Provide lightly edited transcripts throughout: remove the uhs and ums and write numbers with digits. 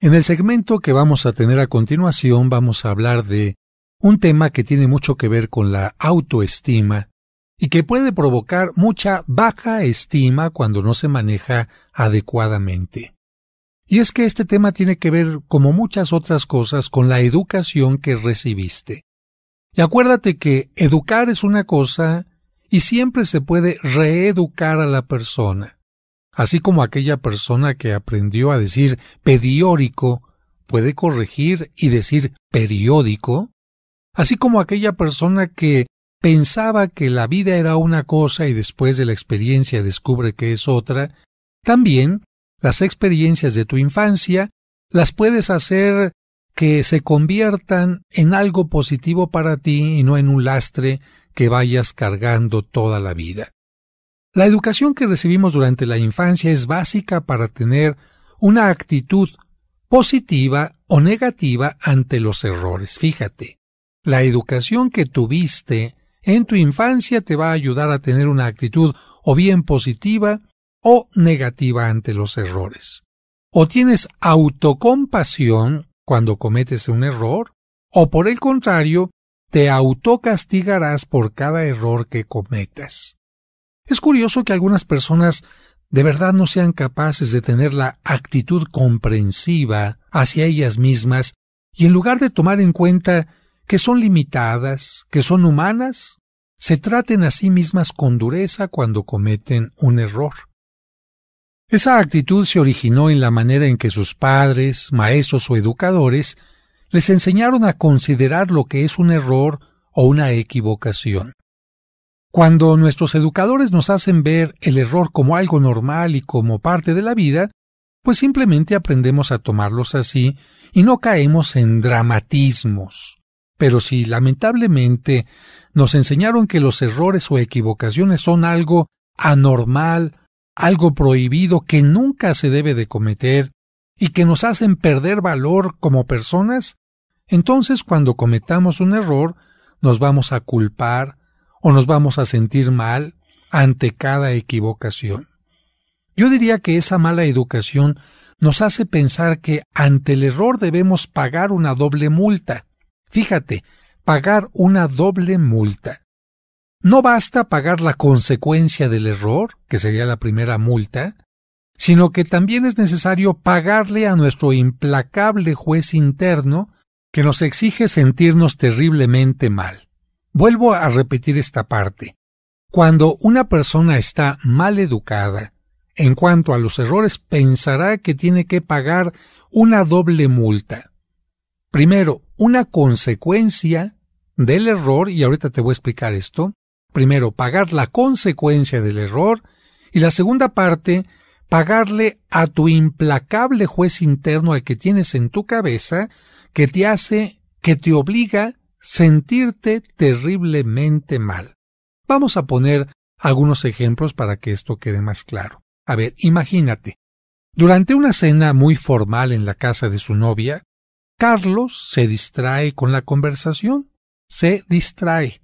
En el segmento que vamos a tener a continuación vamos a hablar de un tema que tiene mucho que ver con la autoestima y que puede provocar mucha baja estima cuando no se maneja adecuadamente. Y es que este tema tiene que ver, como muchas otras cosas, con la educación que recibiste. Y acuérdate que educar es una cosa y siempre se puede reeducar a la persona. Así como aquella persona que aprendió a decir periódico puede corregir y decir periódico, así como aquella persona que pensaba que la vida era una cosa y después de la experiencia descubre que es otra, también las experiencias de tu infancia las puedes hacer que se conviertan en algo positivo para ti y no en un lastre que vayas cargando toda la vida. La educación que recibimos durante la infancia es básica para tener una actitud positiva o negativa ante los errores. Fíjate, la educación que tuviste en tu infancia te va a ayudar a tener una actitud o bien positiva o negativa ante los errores. O tienes autocompasión cuando cometes un error, o por el contrario, te autocastigarás por cada error que cometas. Es curioso que algunas personas de verdad no sean capaces de tener la actitud comprensiva hacia ellas mismas y en lugar de tomar en cuenta que son limitadas, que son humanas, se traten a sí mismas con dureza cuando cometen un error. Esa actitud se originó en la manera en que sus padres, maestros o educadores les enseñaron a considerar lo que es un error o una equivocación. Cuando nuestros educadores nos hacen ver el error como algo normal y como parte de la vida, pues simplemente aprendemos a tomarlos así y no caemos en dramatismos. Pero si lamentablemente nos enseñaron que los errores o equivocaciones son algo anormal, algo prohibido que nunca se debe de cometer y que nos hacen perder valor como personas, entonces cuando cometamos un error nos vamos a culpar o nos vamos a sentir mal ante cada equivocación. Yo diría que esa mala educación nos hace pensar que ante el error debemos pagar una doble multa. Fíjate, pagar una doble multa. No basta pagar la consecuencia del error, que sería la primera multa, sino que también es necesario pagarle a nuestro implacable juez interno que nos exige sentirnos terriblemente mal. Vuelvo a repetir esta parte. Cuando una persona está mal educada, en cuanto a los errores, pensará que tiene que pagar una doble multa. Primero, una consecuencia del error, y ahorita te voy a explicar esto. Primero, pagar la consecuencia del error, y la segunda parte, pagarle a tu implacable juez interno al que tienes en tu cabeza, que te obliga a sentirte terriblemente mal. Vamos a poner algunos ejemplos para que esto quede más claro. A ver, imagínate. Durante una cena muy formal en la casa de su novia, Carlos se distrae con la conversación. Se distrae.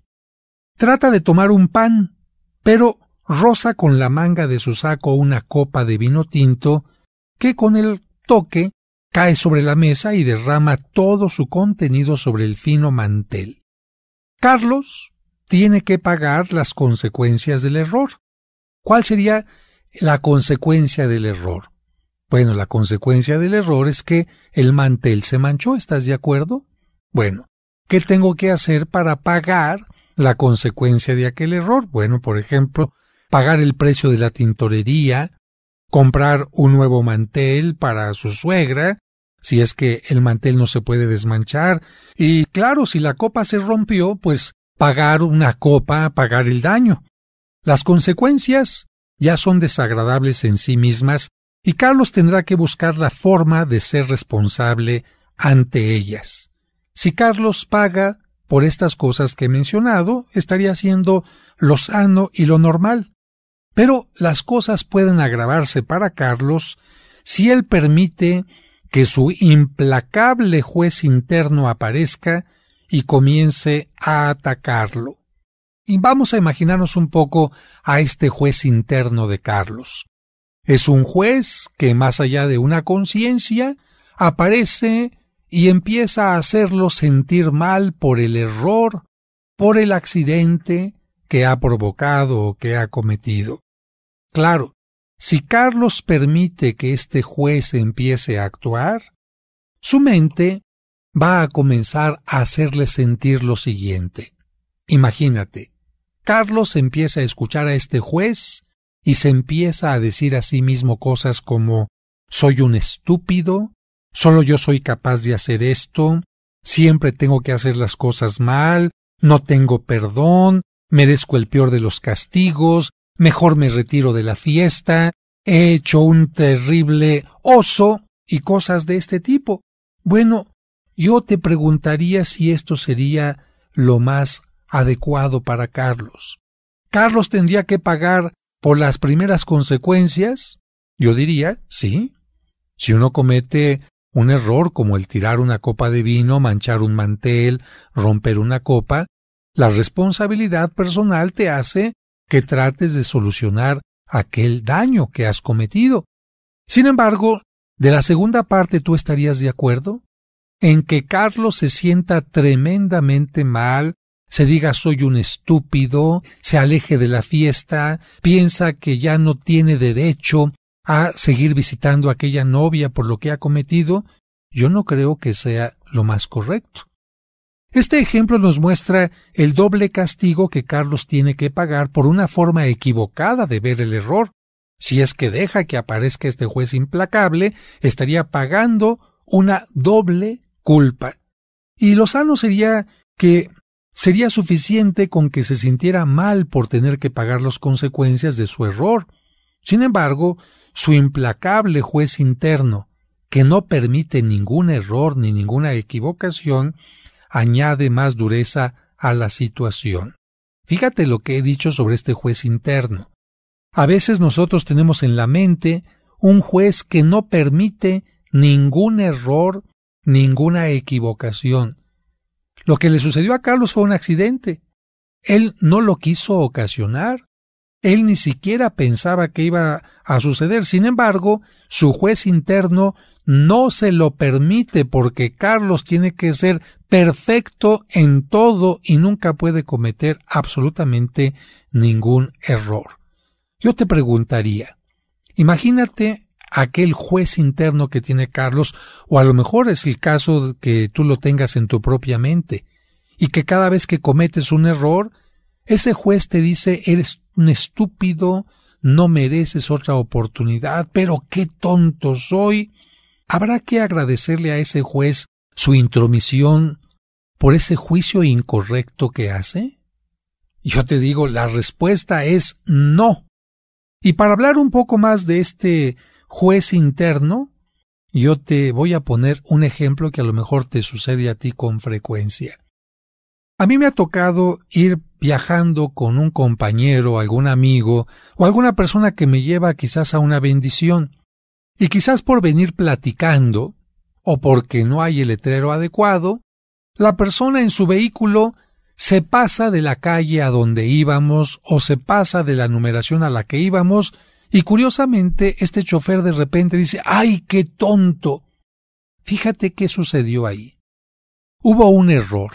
Trata de tomar un pan, pero roza con la manga de su saco una copa de vino tinto que con el toque cae sobre la mesa y derrama todo su contenido sobre el fino mantel. Carlos tiene que pagar las consecuencias del error. ¿Cuál sería la consecuencia del error? Bueno, la consecuencia del error es que el mantel se manchó, ¿estás de acuerdo? Bueno, ¿qué tengo que hacer para pagar la consecuencia de aquel error? Bueno, por ejemplo, pagar el precio de la tintorería, comprar un nuevo mantel para su suegra, si es que el mantel no se puede desmanchar, y claro, si la copa se rompió, pues pagar una copa, pagar el daño. Las consecuencias ya son desagradables en sí mismas, y Carlos tendrá que buscar la forma de ser responsable ante ellas. Si Carlos paga por estas cosas que he mencionado, estaría haciendo lo sano y lo normal. Pero las cosas pueden agravarse para Carlos si él permite que su implacable juez interno aparezca y comience a atacarlo. Y vamos a imaginarnos un poco a este juez interno de Carlos. Es un juez que, más allá de una conciencia, aparece y empieza a hacerlo sentir mal por el error, por el accidente que ha provocado o que ha cometido. Claro, si Carlos permite que este juez empiece a actuar, su mente va a comenzar a hacerle sentir lo siguiente. Imagínate, Carlos empieza a escuchar a este juez y se empieza a decir a sí mismo cosas como «soy un estúpido», «solo yo soy capaz de hacer esto», «siempre tengo que hacer las cosas mal», «no tengo perdón», «merezco el peor de los castigos», «mejor me retiro de la fiesta», «he hecho un terrible oso» y cosas de este tipo. Bueno, yo te preguntaría si esto sería lo más adecuado para Carlos. ¿Carlos tendría que pagar por las primeras consecuencias? Yo diría, sí. Si uno comete un error como el tirar una copa de vino, manchar un mantel, romper una copa, la responsabilidad personal te hace que trates de solucionar aquel daño que has cometido. Sin embargo, de la segunda parte, ¿tú estarías de acuerdo? En que Carlos se sienta tremendamente mal, se diga soy un estúpido, se aleje de la fiesta, piensa que ya no tiene derecho a seguir visitando a aquella novia por lo que ha cometido. Yo no creo que sea lo más correcto. Este ejemplo nos muestra el doble castigo que Carlos tiene que pagar por una forma equivocada de ver el error. Si es que deja que aparezca este juez implacable, estaría pagando una doble culpa. Y lo sano sería que sería suficiente con que se sintiera mal por tener que pagar las consecuencias de su error. Sin embargo, su implacable juez interno, que no permite ningún error ni ninguna equivocación, añade más dureza a la situación. Fíjate lo que he dicho sobre este juez interno. A veces nosotros tenemos en la mente un juez que no permite ningún error, ninguna equivocación. Lo que le sucedió a Carlos fue un accidente. Él no lo quiso ocasionar. Él ni siquiera pensaba que iba a suceder. Sin embargo, su juez interno no se lo permite porque Carlos tiene que ser perfecto en todo y nunca puede cometer absolutamente ningún error. Yo te preguntaría, imagínate aquel juez interno que tiene Carlos, o a lo mejor es el caso de que tú lo tengas en tu propia mente, y que cada vez que cometes un error, ese juez te dice, eres un estúpido, no mereces otra oportunidad, pero qué tonto soy. ¿Habrá que agradecerle a ese juez su intromisión por ese juicio incorrecto que hace? Yo te digo, la respuesta es no. Y para hablar un poco más de este juez interno, yo te voy a poner un ejemplo que a lo mejor te sucede a ti con frecuencia. A mí me ha tocado ir viajando con un compañero, algún amigo o alguna persona que me lleva quizás a una bendición. Y quizás por venir platicando, o porque no hay el letrero adecuado, la persona en su vehículo se pasa de la calle a donde íbamos o se pasa de la numeración a la que íbamos y curiosamente este chofer de repente dice ¡ay, qué tonto! Fíjate qué sucedió ahí. Hubo un error.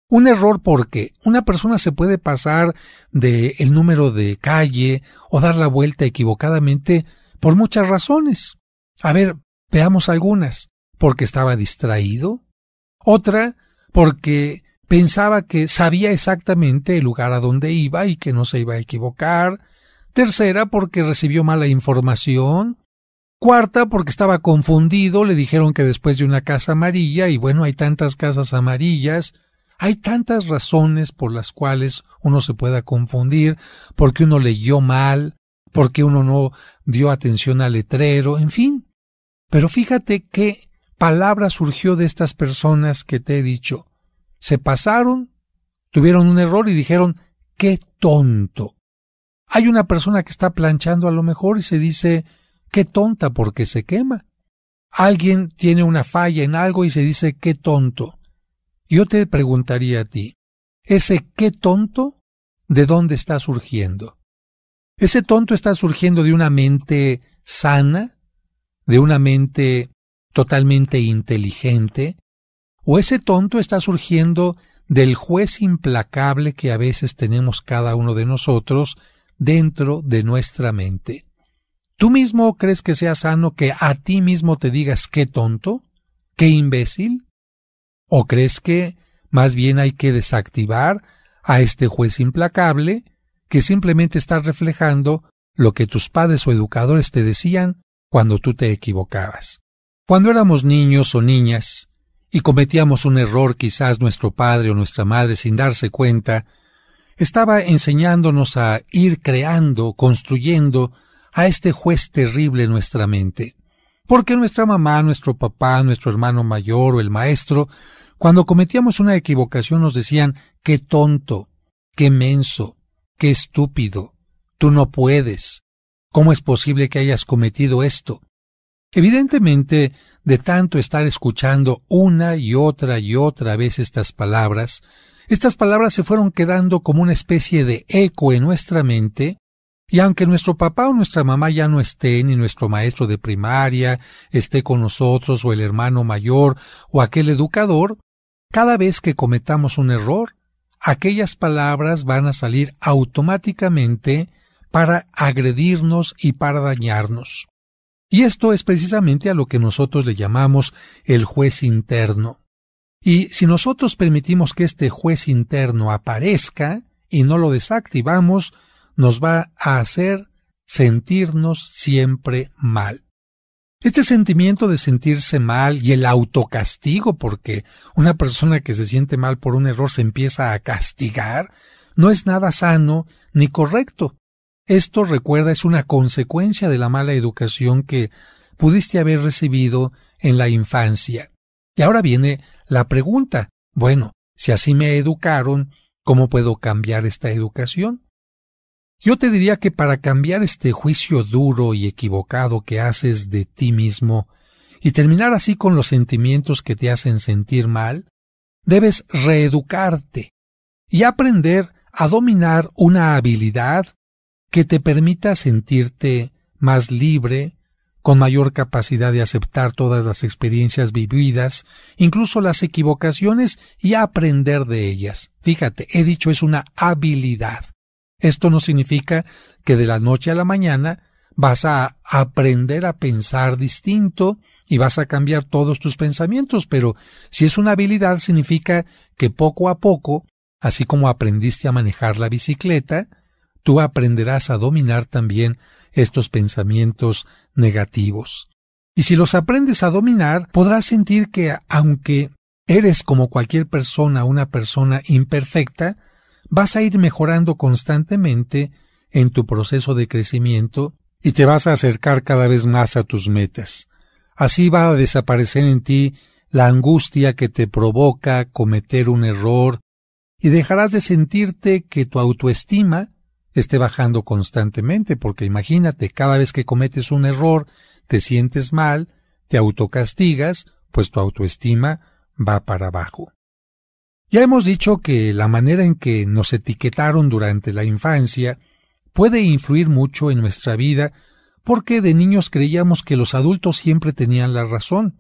Un error porque una persona se puede pasar del número de calle o dar la vuelta equivocadamente por muchas razones. A ver, veamos algunas. Porque estaba distraído. Otra, porque pensaba que sabía exactamente el lugar a donde iba y que no se iba a equivocar. Tercera, porque recibió mala información. Cuarta, porque estaba confundido, le dijeron que después de una casa amarilla, y bueno, hay tantas casas amarillas. Hay tantas razones por las cuales uno se pueda confundir, porque uno leyó mal, porque uno no dio atención al letrero, en fin. Pero fíjate qué palabra surgió de estas personas que te he dicho. Se pasaron, tuvieron un error y dijeron, ¡qué tonto! Hay una persona que está planchando a lo mejor y se dice, ¡qué tonta porque se quema! Alguien tiene una falla en algo y se dice, ¡qué tonto! Yo te preguntaría a ti, ¿ese qué tonto de dónde está surgiendo? ¿Ese tonto está surgiendo de una mente sana? ¿De una mente totalmente inteligente, o ese tonto está surgiendo del juez implacable que a veces tenemos cada uno de nosotros dentro de nuestra mente. ¿Tú mismo crees que sea sano que a ti mismo te digas qué tonto, qué imbécil? ¿O crees que más bien hay que desactivar a este juez implacable que simplemente está reflejando lo que tus padres o educadores te decían cuando tú te equivocabas? Cuando éramos niños o niñas y cometíamos un error, quizás nuestro padre o nuestra madre, sin darse cuenta, estaba enseñándonos a ir creando, construyendo a este juez terrible en nuestra mente. Porque nuestra mamá, nuestro papá, nuestro hermano mayor o el maestro, cuando cometíamos una equivocación nos decían: qué tonto, qué menso, qué estúpido, tú no puedes, ¿cómo es posible que hayas cometido esto? Evidentemente, de tanto estar escuchando una y otra vez estas palabras se fueron quedando como una especie de eco en nuestra mente, y aunque nuestro papá o nuestra mamá ya no estén, ni nuestro maestro de primaria esté con nosotros, o el hermano mayor, o aquel educador, cada vez que cometamos un error, aquellas palabras van a salir automáticamente para agredirnos y para dañarnos. Y esto es precisamente a lo que nosotros le llamamos el juez interno. Y si nosotros permitimos que este juez interno aparezca y no lo desactivamos, nos va a hacer sentirnos siempre mal. Este sentimiento de sentirse mal y el autocastigo, porque una persona que se siente mal por un error se empieza a castigar, no es nada sano ni correcto. Esto, recuerda, es una consecuencia de la mala educación que pudiste haber recibido en la infancia. Y ahora viene la pregunta: bueno, si así me educaron, ¿cómo puedo cambiar esta educación? Yo te diría que para cambiar este juicio duro y equivocado que haces de ti mismo y terminar así con los sentimientos que te hacen sentir mal, debes reeducarte y aprender a dominar una habilidad que te permita sentirte más libre, con mayor capacidad de aceptar todas las experiencias vividas, incluso las equivocaciones, y aprender de ellas. Fíjate, he dicho es una habilidad. Esto no significa que de la noche a la mañana vas a aprender a pensar distinto y vas a cambiar todos tus pensamientos, pero si es una habilidad significa que poco a poco, así como aprendiste a manejar la bicicleta, tú aprenderás a dominar también estos pensamientos negativos. Y si los aprendes a dominar, podrás sentir que, aunque eres como cualquier persona, una persona imperfecta, vas a ir mejorando constantemente en tu proceso de crecimiento y te vas a acercar cada vez más a tus metas. Así va a desaparecer en ti la angustia que te provoca cometer un error y dejarás de sentirte que tu autoestima esté bajando constantemente, porque imagínate, cada vez que cometes un error te sientes mal, te autocastigas, pues tu autoestima va para abajo. Ya hemos dicho que la manera en que nos etiquetaron durante la infancia puede influir mucho en nuestra vida, porque de niños creíamos que los adultos siempre tenían la razón,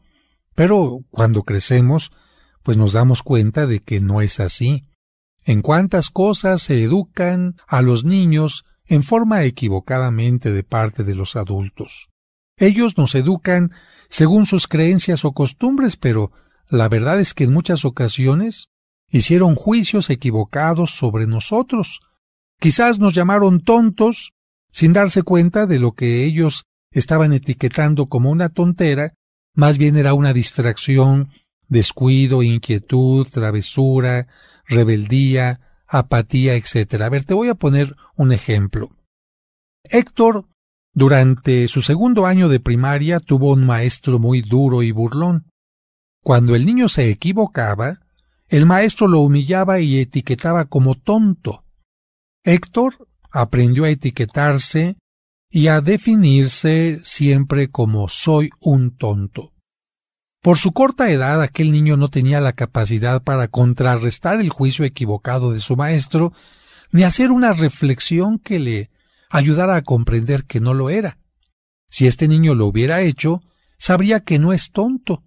pero cuando crecemos, pues nos damos cuenta de que no es así. En cuántas cosas se educan a los niños en forma equivocadamente de parte de los adultos. Ellos nos educan según sus creencias o costumbres, pero la verdad es que en muchas ocasiones hicieron juicios equivocados sobre nosotros. Quizás nos llamaron tontos sin darse cuenta de lo que ellos estaban etiquetando como una tontera, más bien era una distracción, descuido, inquietud, travesura, rebeldía, apatía, etc. A ver, te voy a poner un ejemplo. Héctor, durante su segundo año de primaria, tuvo un maestro muy duro y burlón. Cuando el niño se equivocaba, el maestro lo humillaba y etiquetaba como tonto. Héctor aprendió a etiquetarse y a definirse siempre como soy un tonto. Por su corta edad, aquel niño no tenía la capacidad para contrarrestar el juicio equivocado de su maestro, ni hacer una reflexión que le ayudara a comprender que no lo era. Si este niño lo hubiera hecho, sabría que no es tonto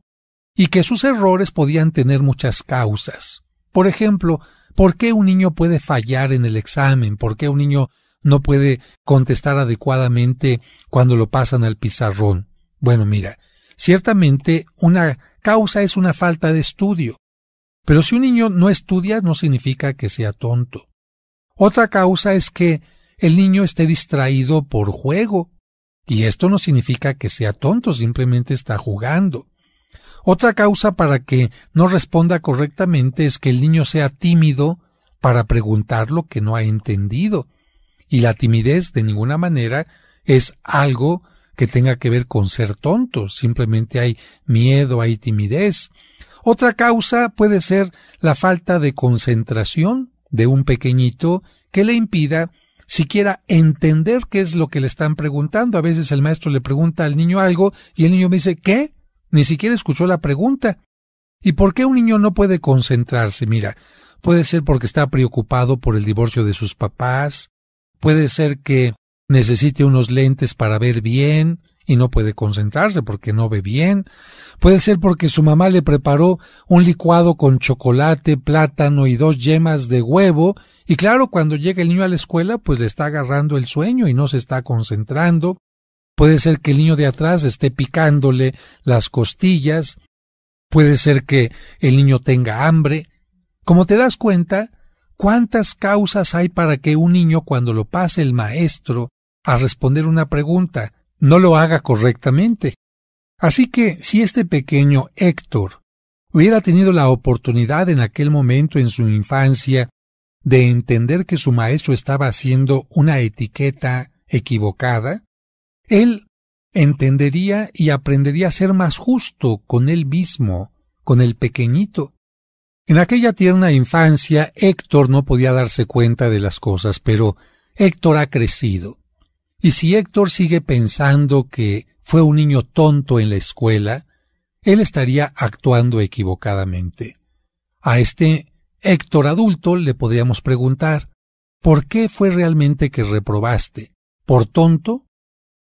y que sus errores podían tener muchas causas. Por ejemplo, ¿por qué un niño puede fallar en el examen? ¿Por qué un niño no puede contestar adecuadamente cuando lo pasan al pizarrón? Bueno, mira, ciertamente una causa es una falta de estudio, pero si un niño no estudia no significa que sea tonto. Otra causa es que el niño esté distraído por juego, y esto no significa que sea tonto, simplemente está jugando. Otra causa para que no responda correctamente es que el niño sea tímido para preguntar lo que no ha entendido. Y la timidez de ninguna manera es algo que tenga que ver con ser tonto, simplemente hay miedo, hay timidez. Otra causa puede ser la falta de concentración de un pequeñito que le impida siquiera entender qué es lo que le están preguntando. A veces el maestro le pregunta al niño algo y el niño me dice ¿qué? Ni siquiera escuchó la pregunta. ¿Y por qué un niño no puede concentrarse? Mira, puede ser porque está preocupado por el divorcio de sus papás, puede ser que necesite unos lentes para ver bien y no puede concentrarse porque no ve bien, puede ser porque su mamá le preparó un licuado con chocolate, plátano y 2 yemas de huevo, y claro, cuando llega el niño a la escuela pues le está agarrando el sueño y no se está concentrando. Puede ser que el niño de atrás esté picándole las costillas, puede ser que el niño tenga hambre. Como te das cuenta, ¿cuántas causas hay para que un niño, cuando lo pase el maestro a responder una pregunta, no lo haga correctamente? Así que si este pequeño Héctor hubiera tenido la oportunidad en aquel momento en su infancia de entender que su maestro estaba haciendo una etiqueta equivocada, él entendería y aprendería a ser más justo con él mismo, con el pequeñito. En aquella tierna infancia, Héctor no podía darse cuenta de las cosas, pero Héctor ha crecido. Y si Héctor sigue pensando que fue un niño tonto en la escuela, él estaría actuando equivocadamente. A este Héctor adulto le podríamos preguntar, ¿por qué fue realmente que reprobaste? ¿Por tonto?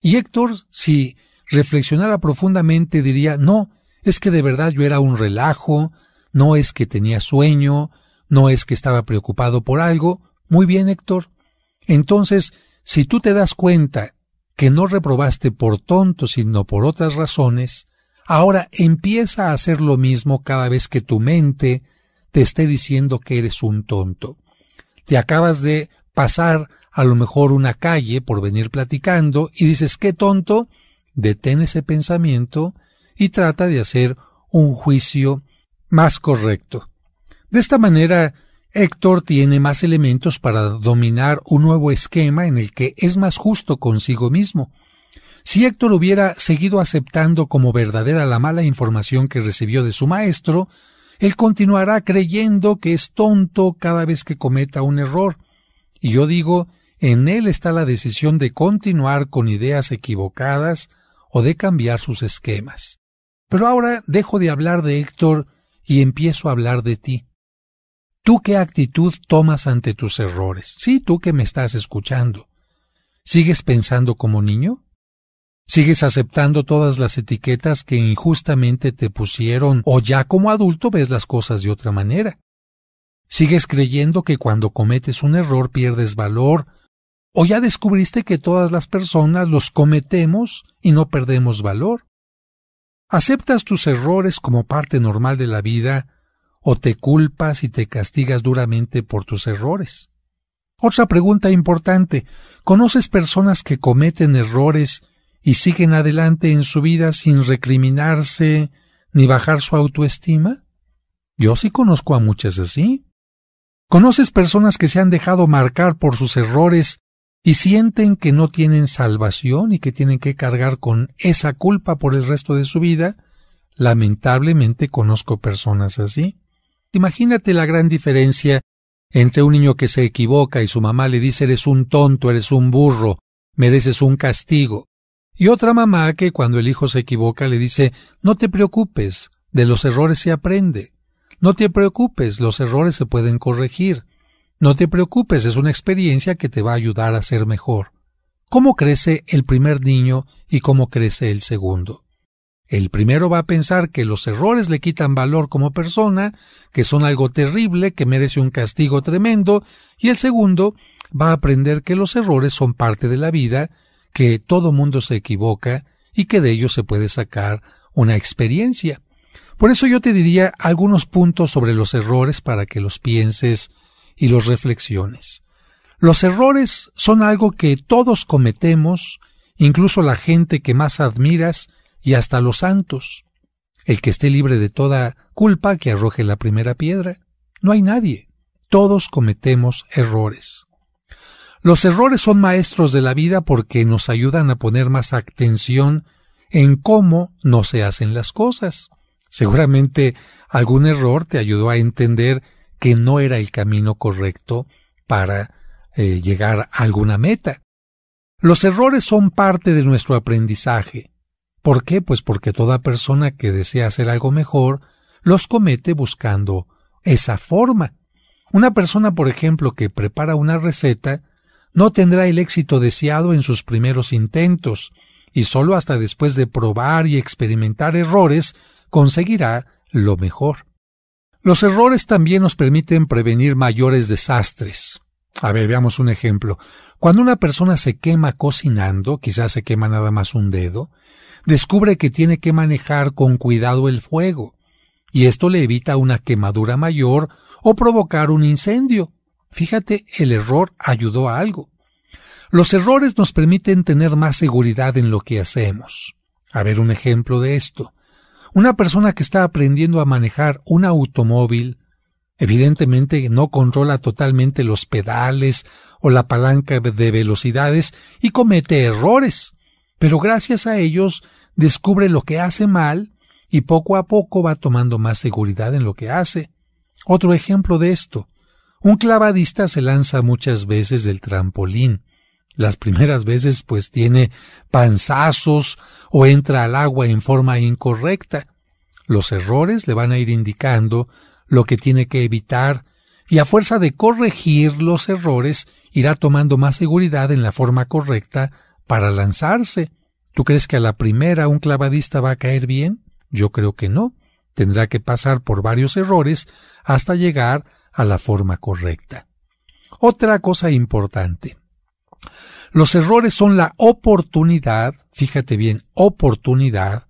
Y Héctor, si reflexionara profundamente, diría, no, es que de verdad yo era un relajo, no es que tenía sueño, no es que estaba preocupado por algo. Muy bien, Héctor. Entonces, si tú te das cuenta que no reprobaste por tonto, sino por otras razones, ahora empieza a hacer lo mismo cada vez que tu mente te esté diciendo que eres un tonto. Te acabas de pasar a lo mejor una calle por venir platicando y dices, ¡qué tonto! Detén ese pensamiento y trata de hacer un juicio más correcto. De esta manera, Héctor tiene más elementos para dominar un nuevo esquema en el que es más justo consigo mismo. Si Héctor hubiera seguido aceptando como verdadera la mala información que recibió de su maestro, él continuará creyendo que es tonto cada vez que cometa un error. Y yo digo, en él está la decisión de continuar con ideas equivocadas o de cambiar sus esquemas. Pero ahora dejo de hablar de Héctor y empiezo a hablar de ti. ¿Tú qué actitud tomas ante tus errores? Sí, tú que me estás escuchando. ¿Sigues pensando como niño? ¿Sigues aceptando todas las etiquetas que injustamente te pusieron o ya como adulto ves las cosas de otra manera? ¿Sigues creyendo que cuando cometes un error pierdes valor o ya descubriste que todas las personas los cometemos y no perdemos valor? ¿Aceptas tus errores como parte normal de la vida o te culpas y te castigas duramente por tus errores? Otra pregunta importante, ¿conoces personas que cometen errores y siguen adelante en su vida sin recriminarse ni bajar su autoestima? Yo sí conozco a muchas así. ¿Conoces personas que se han dejado marcar por sus errores y sienten que no tienen salvación y que tienen que cargar con esa culpa por el resto de su vida? Lamentablemente conozco personas así. Imagínate la gran diferencia entre un niño que se equivoca y su mamá le dice eres un tonto, eres un burro, mereces un castigo, y otra mamá que cuando el hijo se equivoca le dice no te preocupes, de los errores se aprende, no te preocupes, los errores se pueden corregir, no te preocupes, es una experiencia que te va a ayudar a ser mejor. ¿Cómo crece el primer niño y cómo crece el segundo? El primero va a pensar que los errores le quitan valor como persona, que son algo terrible, que merece un castigo tremendo, y el segundo va a aprender que los errores son parte de la vida, que todo mundo se equivoca y que de ellos se puede sacar una experiencia. Por eso yo te diría algunos puntos sobre los errores para que los pienses y los reflexiones. Los errores son algo que todos cometemos, incluso la gente que más admiras y hasta los santos. El que esté libre de toda culpa, que arroje la primera piedra. No hay nadie. Todos cometemos errores. Los errores son maestros de la vida porque nos ayudan a poner más atención en cómo no se hacen las cosas. Seguramente algún error te ayudó a entender que no era el camino correcto para llegar a alguna meta. Los errores son parte de nuestro aprendizaje. ¿Por qué? Pues porque toda persona que desea hacer algo mejor los comete buscando esa forma. Una persona, por ejemplo, que prepara una receta no tendrá el éxito deseado en sus primeros intentos, y solo hasta después de probar y experimentar errores conseguirá lo mejor. Los errores también nos permiten prevenir mayores desastres. A ver, veamos un ejemplo. Cuando una persona se quema cocinando, quizás se quema nada más un dedo, descubre que tiene que manejar con cuidado el fuego, y esto le evita una quemadura mayor o provocar un incendio. Fíjate, el error ayudó a algo. Los errores nos permiten tener más seguridad en lo que hacemos. A ver, un ejemplo de esto. Una persona que está aprendiendo a manejar un automóvil, evidentemente no controla totalmente los pedales o la palanca de velocidades y comete errores, pero gracias a ellos descubre lo que hace mal y poco a poco va tomando más seguridad en lo que hace. Otro ejemplo de esto. Un clavadista se lanza muchas veces del trampolín. Las primeras veces pues tiene panzazos o entra al agua en forma incorrecta. Los errores le van a ir indicando lo que tiene que evitar y a fuerza de corregir los errores irá tomando más seguridad en la forma correcta para lanzarse. ¿Tú crees que a la primera un clavadista va a caer bien? Yo creo que no. Tendrá que pasar por varios errores hasta llegar a la forma correcta. Otra cosa importante. Los errores son la oportunidad, fíjate bien, oportunidad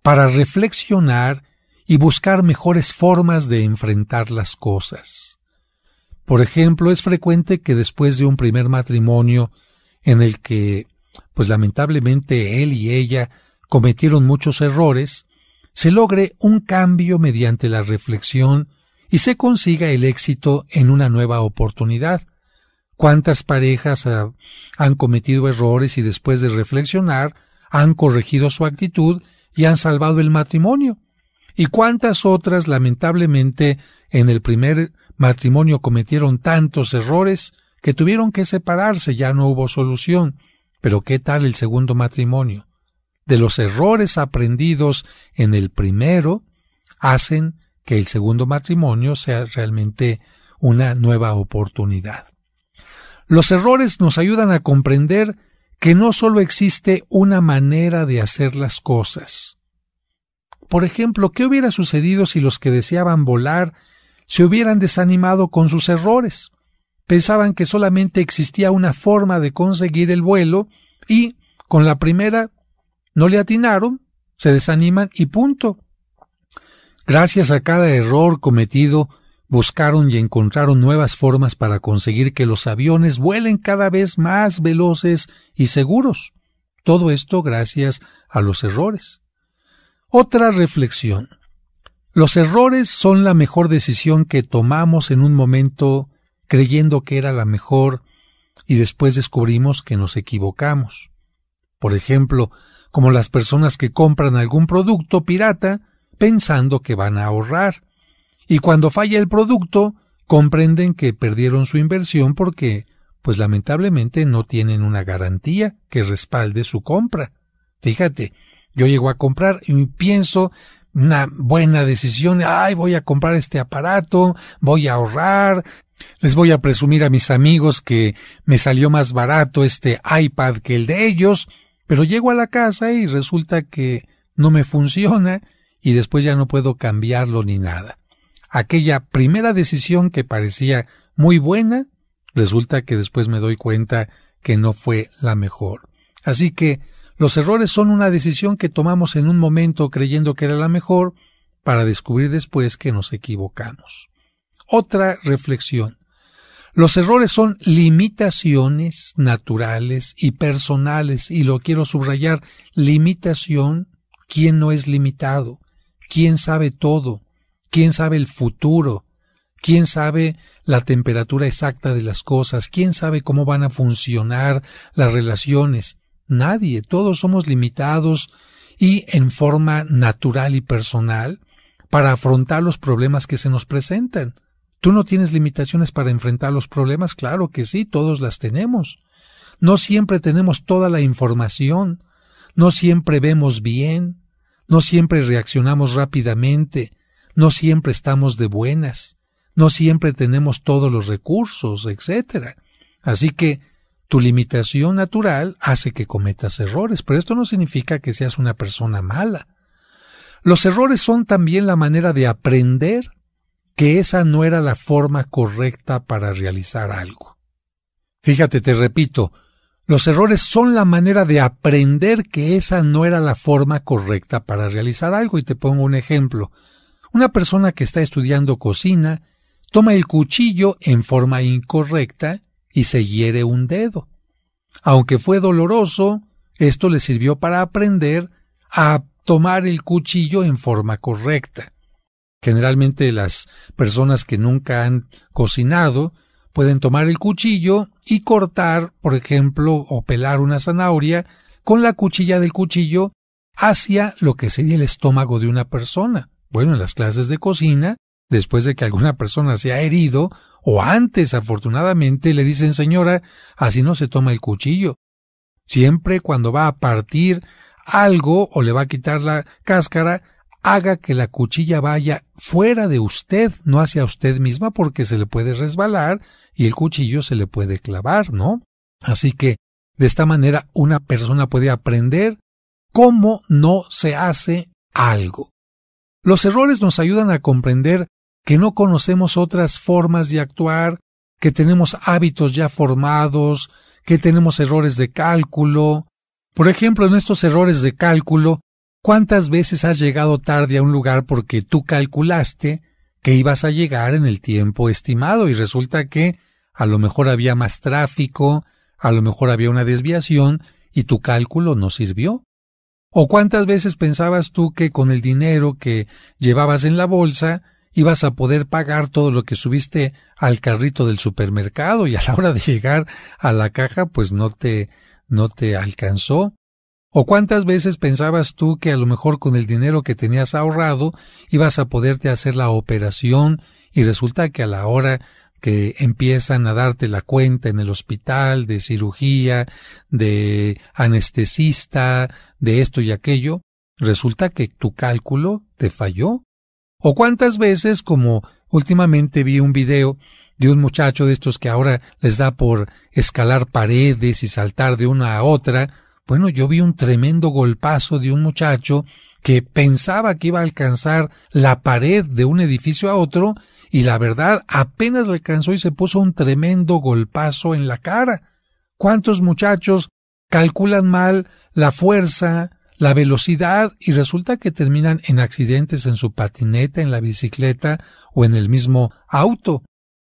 para reflexionar y buscar mejores formas de enfrentar las cosas. Por ejemplo, es frecuente que después de un primer matrimonio en el que, pues lamentablemente él y ella cometieron muchos errores, se logre un cambio mediante la reflexión y se consiga el éxito en una nueva oportunidad. ¿Cuántas parejas han cometido errores y después de reflexionar han corregido su actitud y han salvado el matrimonio? ¿Y cuántas otras, lamentablemente, en el primer matrimonio cometieron tantos errores que tuvieron que separarse, ya no hubo solución? Pero ¿qué tal el segundo matrimonio? De los errores aprendidos en el primero, hacen que el segundo matrimonio sea realmente una nueva oportunidad. Los errores nos ayudan a comprender que no solo existe una manera de hacer las cosas. Por ejemplo, ¿qué hubiera sucedido si los que deseaban volar se hubieran desanimado con sus errores? Pensaban que solamente existía una forma de conseguir el vuelo y, con la primera, no le atinaron, se desaniman y punto. Gracias a cada error cometido, buscaron y encontraron nuevas formas para conseguir que los aviones vuelen cada vez más veloces y seguros. Todo esto gracias a los errores. Otra reflexión. Los errores son la mejor decisión que tomamos en un momento creyendo que era la mejor y después descubrimos que nos equivocamos. Por ejemplo, como las personas que compran algún producto pirata pensando que van a ahorrar. Y cuando falla el producto, comprenden que perdieron su inversión porque, pues lamentablemente, no tienen una garantía que respalde su compra. Fíjate, yo llego a comprar y pienso una buena decisión, voy a comprar este aparato, voy a ahorrar, les voy a presumir a mis amigos que me salió más barato este iPad que el de ellos, pero llego a la casa y resulta que no me funciona y después ya no puedo cambiarlo ni nada. Aquella primera decisión que parecía muy buena, resulta que después me doy cuenta que no fue la mejor. Así que los errores son una decisión que tomamos en un momento creyendo que era la mejor, para descubrir después que nos equivocamos. Otra reflexión. Los errores son limitaciones naturales y personales, y lo quiero subrayar, limitación. ¿Quién no es limitado? ¿Quién sabe todo? ¿Quién sabe el futuro? ¿Quién sabe la temperatura exacta de las cosas? ¿Quién sabe cómo van a funcionar las relaciones? Nadie, todos somos limitados y en forma natural y personal para afrontar los problemas que se nos presentan. ¿Tú no tienes limitaciones para enfrentar los problemas? Claro que sí, todos las tenemos. No siempre tenemos toda la información, no siempre vemos bien, no siempre reaccionamos rápidamente, no siempre estamos de buenas, no siempre tenemos todos los recursos, etc. Así que tu limitación natural hace que cometas errores, pero esto no significa que seas una persona mala. Los errores son también la manera de aprender que esa no era la forma correcta para realizar algo. Fíjate, te repito, los errores son la manera de aprender que esa no era la forma correcta para realizar algo. Y te pongo un ejemplo. Una persona que está estudiando cocina toma el cuchillo en forma incorrecta y se hiere un dedo. Aunque fue doloroso, esto le sirvió para aprender a tomar el cuchillo en forma correcta. Generalmente las personas que nunca han cocinado pueden tomar el cuchillo y cortar, por ejemplo, o pelar una zanahoria con la cuchilla del cuchillo hacia lo que sería el estómago de una persona. Bueno, en las clases de cocina, después de que alguna persona se ha herido, o antes, afortunadamente, le dicen: señora, así no se toma el cuchillo. Siempre cuando va a partir algo o le va a quitar la cáscara, haga que la cuchilla vaya fuera de usted, no hacia usted misma, porque se le puede resbalar y el cuchillo se le puede clavar, ¿no? Así que, de esta manera, una persona puede aprender cómo no se hace algo. Los errores nos ayudan a comprender que no conocemos otras formas de actuar, que tenemos hábitos ya formados, que tenemos errores de cálculo. Por ejemplo, en estos errores de cálculo, ¿cuántas veces has llegado tarde a un lugar porque tú calculaste que ibas a llegar en el tiempo estimado y resulta que a lo mejor había más tráfico, a lo mejor había una desviación y tu cálculo no sirvió? ¿O cuántas veces pensabas tú que con el dinero que llevabas en la bolsa ibas a poder pagar todo lo que subiste al carrito del supermercado y a la hora de llegar a la caja pues no te alcanzó? ¿O cuántas veces pensabas tú que a lo mejor con el dinero que tenías ahorrado ibas a poderte hacer la operación y resulta que a la hora que empiezan a darte la cuenta en el hospital de cirugía, de anestesista, de esto y aquello, resulta que tu cálculo te falló? ¿O cuántas veces, como últimamente vi un video de un muchacho de estos que ahora les da por escalar paredes y saltar de una a otra? Bueno, yo vi un tremendo golpazo de un muchacho que pensaba que iba a alcanzar la pared de un edificio a otro y la verdad apenas alcanzó y se puso un tremendo golpazo en la cara. ¿Cuántos muchachos calculan mal la fuerza, la velocidad y resulta que terminan en accidentes en su patineta, en la bicicleta o en el mismo auto?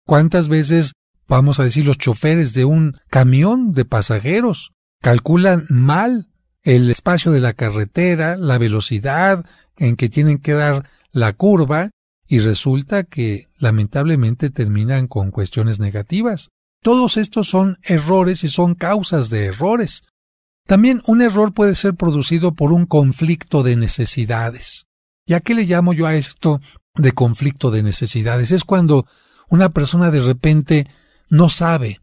¿Cuántas veces, vamos a decir, los choferes de un camión de pasajeros calculan mal el espacio de la carretera, la velocidad en que tienen que dar la curva y resulta que lamentablemente terminan con cuestiones negativas? Todos estos son errores y son causas de errores. También un error puede ser producido por un conflicto de necesidades. ¿Y a qué le llamo yo a esto de conflicto de necesidades? Es cuando una persona de repente no sabe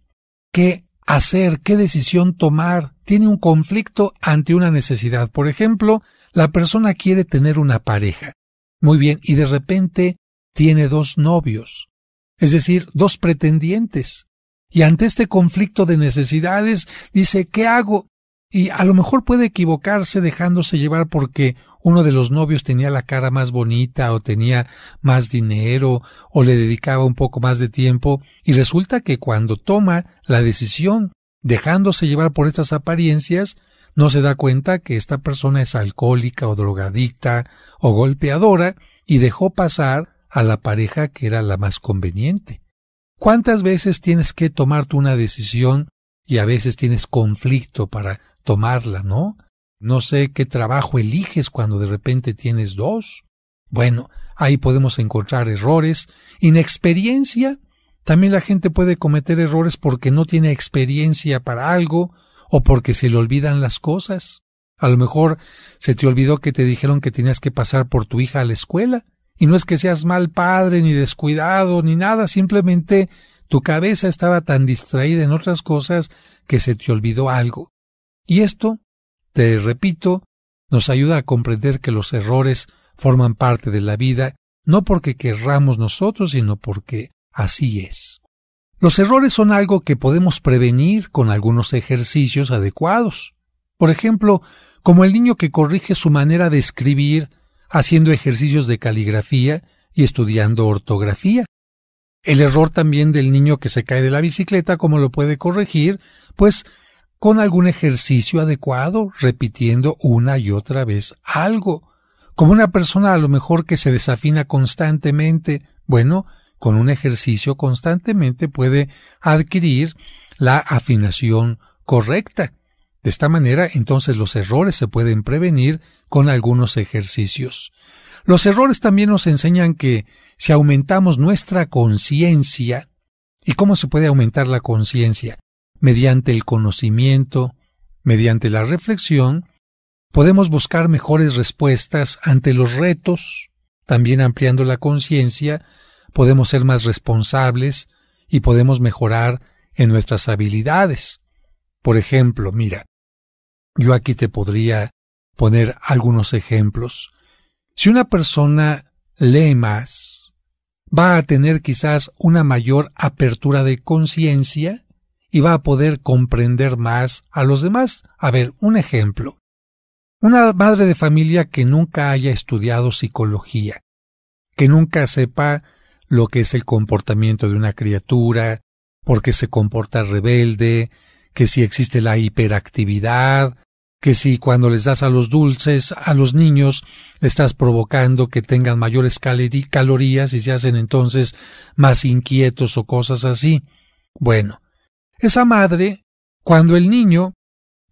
qué hacer, qué decisión tomar, tiene un conflicto ante una necesidad. Por ejemplo, la persona quiere tener una pareja. Muy bien, y de repente tiene 2 novios, es decir, 2 pretendientes. Y ante este conflicto de necesidades dice: ¿qué hago? Y a lo mejor puede equivocarse dejándose llevar porque uno de los novios tenía la cara más bonita o tenía más dinero o le dedicaba un poco más de tiempo, y resulta que cuando toma la decisión dejándose llevar por estas apariencias, no se da cuenta que esta persona es alcohólica o drogadicta o golpeadora y dejó pasar a la pareja que era la más conveniente. ¿Cuántas veces tienes que tomarte una decisión y a veces tienes conflicto para tomarla, ¿no? No sé qué trabajo eliges cuando de repente tienes dos. Bueno, ahí podemos encontrar errores. Inexperiencia. También la gente puede cometer errores porque no tiene experiencia para algo o porque se le olvidan las cosas. A lo mejor se te olvidó que te dijeron que tenías que pasar por tu hija a la escuela. Y no es que seas mal padre, ni descuidado, ni nada, simplemente tu cabeza estaba tan distraída en otras cosas que se te olvidó algo. Y esto, te repito, nos ayuda a comprender que los errores forman parte de la vida, no porque querramos nosotros, sino porque así es. Los errores son algo que podemos prevenir con algunos ejercicios adecuados. Por ejemplo, como el niño que corrige su manera de escribir haciendo ejercicios de caligrafía y estudiando ortografía. El error también del niño que se cae de la bicicleta, ¿cómo lo puede corregir? Pues con algún ejercicio adecuado, repitiendo una y otra vez algo. Como una persona a lo mejor que se desafina constantemente, bueno, con un ejercicio constantemente puede adquirir la afinación correcta. De esta manera, entonces, los errores se pueden prevenir con algunos ejercicios. Los errores también nos enseñan que si aumentamos nuestra conciencia, ¿y cómo se puede aumentar la conciencia? Mediante el conocimiento, mediante la reflexión, podemos buscar mejores respuestas ante los retos. También ampliando la conciencia, podemos ser más responsables y podemos mejorar en nuestras habilidades. Por ejemplo, mira, yo aquí te podría poner algunos ejemplos. Si una persona lee más, va a tener quizás una mayor apertura de conciencia y va a poder comprender más a los demás. A ver, un ejemplo. Una madre de familia que nunca haya estudiado psicología, que nunca sepa lo que es el comportamiento de una criatura, por qué se comporta rebelde, que si existe la hiperactividad, que si cuando les das a los dulces a los niños le estás provocando que tengan mayores calorías y se hacen entonces más inquietos o cosas así. Bueno, esa madre, cuando el niño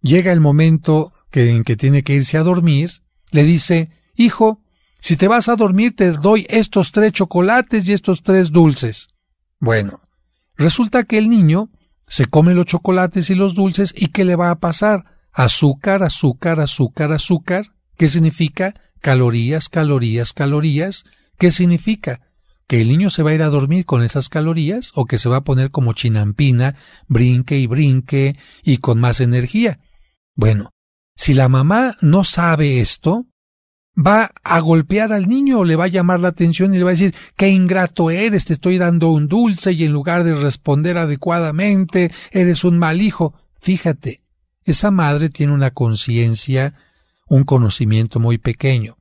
llega el momento en que tiene que irse a dormir, le dice: hijo, si te vas a dormir te doy estos 3 chocolates y estos 3 dulces. Bueno, resulta que el niño se come los chocolates y los dulces y ¿qué le va a pasar? Azúcar, azúcar, azúcar, azúcar. ¿Qué significa? Calorías, calorías, calorías. ¿Qué significa? ¿Que el niño se va a ir a dormir con esas calorías o que se va a poner como chinampina, brinque y brinque y con más energía? Bueno, si la mamá no sabe esto, va a golpear al niño o le va a llamar la atención y le va a decir: qué ingrato eres, te estoy dando un dulce y en lugar de responder adecuadamente, eres un mal hijo. Fíjate, esa madre tiene una conciencia, un conocimiento muy pequeño.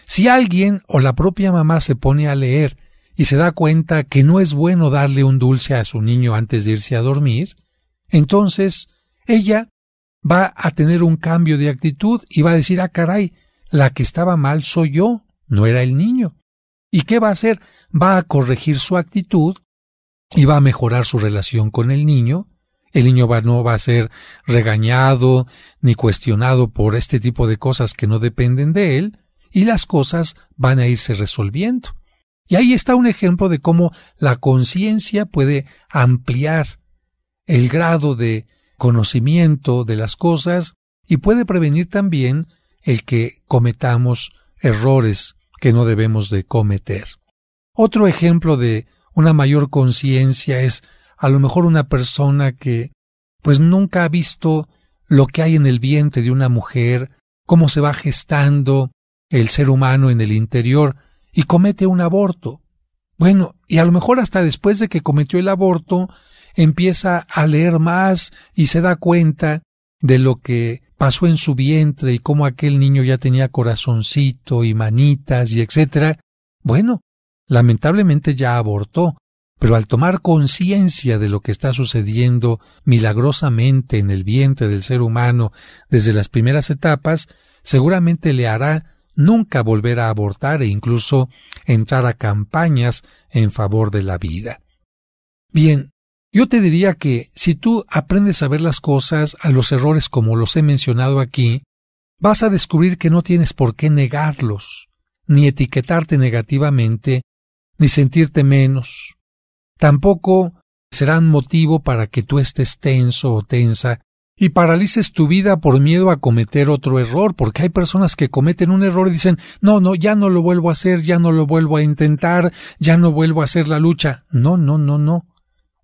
Si alguien o la propia mamá se pone a leer y se da cuenta que no es bueno darle un dulce a su niño antes de irse a dormir, entonces ella va a tener un cambio de actitud y va a decir: ah, caray, la que estaba mal soy yo, no era el niño. ¿Y qué va a hacer? Va a corregir su actitud y va a mejorar su relación con el niño. El niño no va a ser regañado ni cuestionado por este tipo de cosas que no dependen de él, y las cosas van a irse resolviendo. Y ahí está un ejemplo de cómo la conciencia puede ampliar el grado de conocimiento de las cosas y puede prevenir también el que cometamos errores que no debemos de cometer. Otro ejemplo de una mayor conciencia es a lo mejor una persona que pues nunca ha visto lo que hay en el vientre de una mujer, cómo se va gestando el ser humano en el interior y comete un aborto. Bueno, y a lo mejor hasta después de que cometió el aborto empieza a leer más y se da cuenta de lo que pasó en su vientre y cómo aquel niño ya tenía corazoncito y manitas y etcétera, bueno, lamentablemente ya abortó, pero al tomar conciencia de lo que está sucediendo milagrosamente en el vientre del ser humano desde las primeras etapas, seguramente le hará nunca volver a abortar e incluso entrar a campañas en favor de la vida. Bien, yo te diría que si tú aprendes a ver las cosas, a los errores como los he mencionado aquí, vas a descubrir que no tienes por qué negarlos, ni etiquetarte negativamente, ni sentirte menos. Tampoco serán motivo para que tú estés tenso o tensa y paralices tu vida por miedo a cometer otro error, porque hay personas que cometen un error y dicen, no, ya no lo vuelvo a hacer, ya no lo vuelvo a intentar, ya no vuelvo a hacer la lucha. No.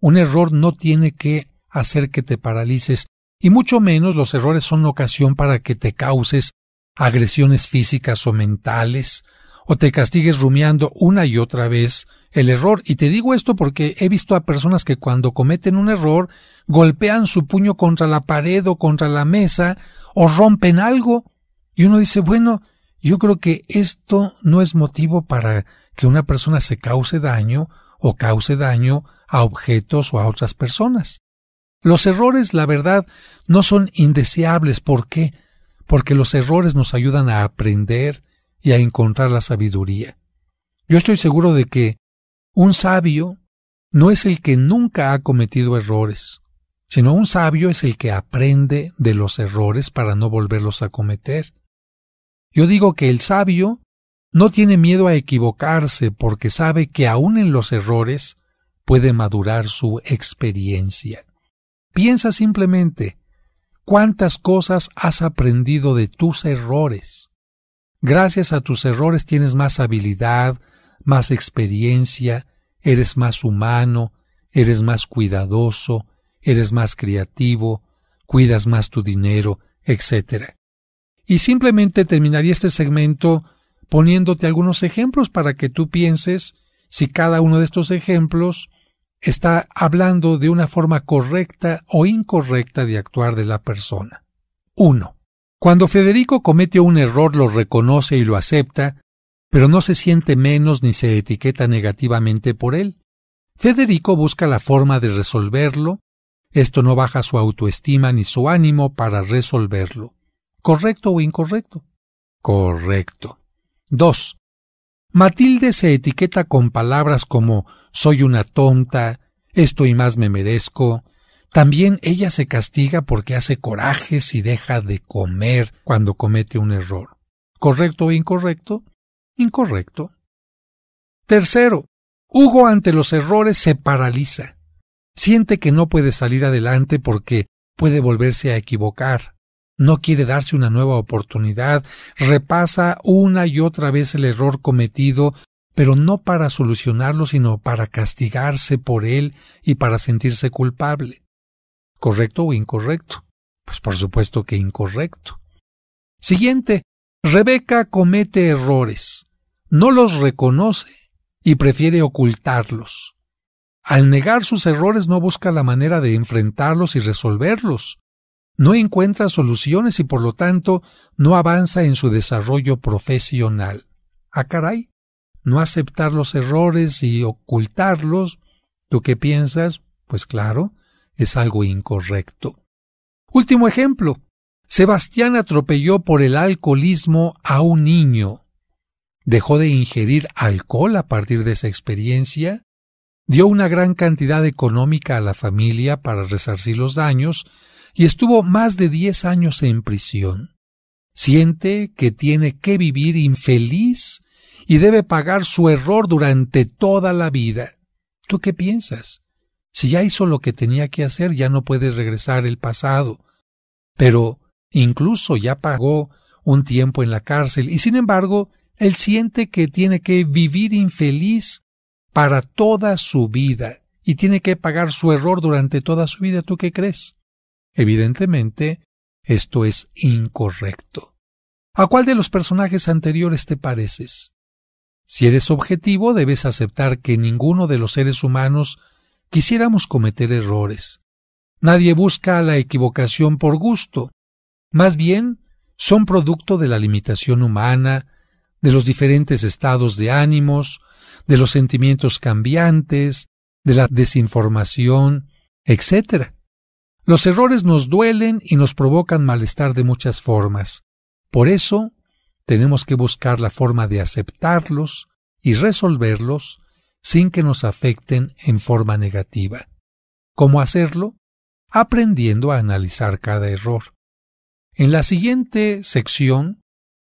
Un error no tiene que hacer que te paralices, y mucho menos los errores son ocasión para que te causes agresiones físicas o mentales, o te castigues rumiando una y otra vez el error. Y te digo esto porque he visto a personas que cuando cometen un error golpean su puño contra la pared o contra la mesa o rompen algo. Y uno dice, bueno, yo creo que esto no es motivo para que una persona se cause daño o cause daño a objetos o a otras personas. Los errores, la verdad, no son indeseables. ¿Por qué? Porque los errores nos ayudan a aprender y a encontrar la sabiduría. Yo estoy seguro de que un sabio no es el que nunca ha cometido errores, sino un sabio es el que aprende de los errores para no volverlos a cometer. Yo digo que el sabio no tiene miedo a equivocarse porque sabe que aún en los errores puede madurar su experiencia. Piensa simplemente, ¿cuántas cosas has aprendido de tus errores? Gracias a tus errores tienes más habilidad, más experiencia, eres más humano, eres más cuidadoso, eres más creativo, cuidas más tu dinero, etc. Y simplemente terminaría este segmento poniéndote algunos ejemplos para que tú pienses si cada uno de estos ejemplos está hablando de una forma correcta o incorrecta de actuar de la persona. 1. Cuando Federico comete un error lo reconoce y lo acepta, pero no se siente menos ni se etiqueta negativamente por él. Federico busca la forma de resolverlo. Esto no baja su autoestima ni su ánimo para resolverlo. ¿Correcto o incorrecto? Correcto. 2. Matilde se etiqueta con palabras como soy una tonta, esto y más me merezco. También ella se castiga porque hace corajes y deja de comer cuando comete un error. ¿Correcto o incorrecto? Incorrecto. 3. Hugo ante los errores se paraliza. Siente que no puede salir adelante porque puede volverse a equivocar. No quiere darse una nueva oportunidad. Repasa una y otra vez el error cometido, pero no para solucionarlo, sino para castigarse por él y para sentirse culpable. ¿Correcto o incorrecto? Pues por supuesto que incorrecto. Siguiente. Rebeca comete errores. No los reconoce y prefiere ocultarlos. Al negar sus errores no busca la manera de enfrentarlos y resolverlos. No encuentra soluciones y por lo tanto no avanza en su desarrollo profesional. ¡Ah, caray! No aceptar los errores y ocultarlos, ¿tú qué piensas? Pues claro, es algo incorrecto. Último ejemplo. Sebastián atropelló por el alcoholismo a un niño. Dejó de ingerir alcohol a partir de esa experiencia, dio una gran cantidad económica a la familia para resarcir los daños y estuvo más de 10 años en prisión. Siente que tiene que vivir infeliz y debe pagar su error durante toda la vida. ¿Tú qué piensas? Si ya hizo lo que tenía que hacer, ya no puede regresar el pasado. Pero incluso ya pagó un tiempo en la cárcel y sin embargo, él siente que tiene que vivir infeliz para toda su vida y tiene que pagar su error durante toda su vida. ¿Tú qué crees? Evidentemente, esto es incorrecto. ¿A cuál de los personajes anteriores te pareces? Si eres objetivo, debes aceptar que ninguno de los seres humanos quisiéramos cometer errores. Nadie busca la equivocación por gusto. Más bien, son producto de la limitación humana, de los diferentes estados de ánimos, de los sentimientos cambiantes, de la desinformación, etc. Los errores nos duelen y nos provocan malestar de muchas formas. Por eso, tenemos que buscar la forma de aceptarlos y resolverlos sin que nos afecten en forma negativa. ¿Cómo hacerlo? Aprendiendo a analizar cada error. En la siguiente sección,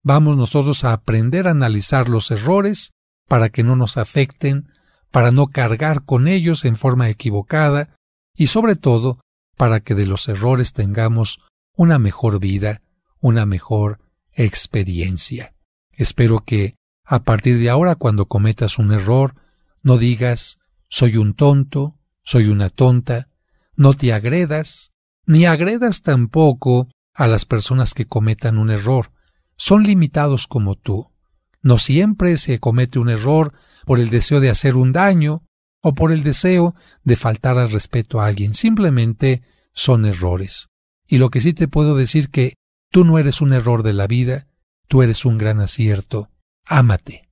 vamos nosotros a aprender a analizar los errores para que no nos afecten, para no cargar con ellos en forma equivocada y sobre todo para que de los errores tengamos una mejor vida, una mejor experiencia. Espero que a partir de ahora, cuando cometas un error, no digas soy un tonto, soy una tonta, no te agredas, ni agredas tampoco a las personas que cometan un error. Son limitados como tú. No siempre se comete un error por el deseo de hacer un daño o por el deseo de faltar al respeto a alguien. Simplemente son errores. Y lo que sí te puedo decir que tú no eres un error de la vida, tú eres un gran acierto. Ámate.